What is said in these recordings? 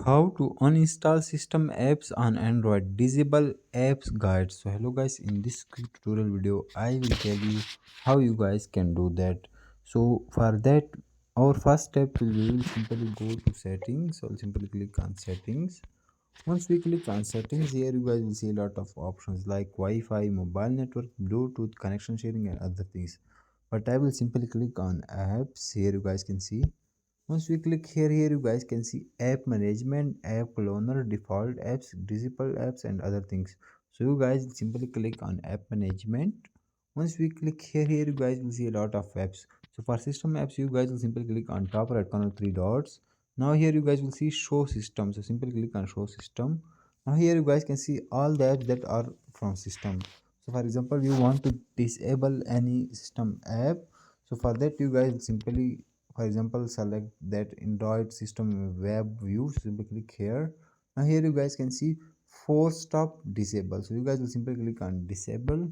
How to uninstall system apps on Android. Disable apps guide. So hello guys, in this quick tutorial video I will tell you how you guys can do that. So for that, our first step will we will simply go to settings. So I'll simply click on settings. Once we click on settings, here you guys will see a lot of options like Wi-Fi, mobile network, Bluetooth, connection sharing and other things. But I will simply click on apps. Here you guys can see, once we click here you guys can see app management, app cloner, default apps, disable apps and other things. So you guys simply click on app management. Once we click here you guys will see a lot of apps. So for system apps, you guys will simply click on top right corner three dots. Now here you guys will see show system. So simply click on show system. Now here you guys can see all the apps that are from system. So for example, you want to disable any system app. So for that you guys simply, for example, select that Android system web view. Simply click here. Now here you guys can see force stop disable. So you guys will simply click on disable.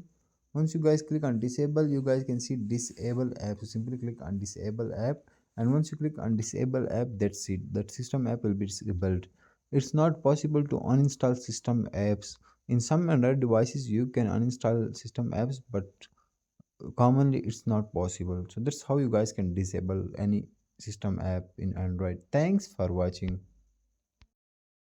Once you guys click on disable, you guys can see disable app. So simply click on disable app, and once you click on disable app, that's it, that system app will be disabled. It's not possible to uninstall system apps. In some Android devices you can uninstall system apps, but commonly it's not possible. So that's how you guys can disable any system app in Android. Thanks for watching.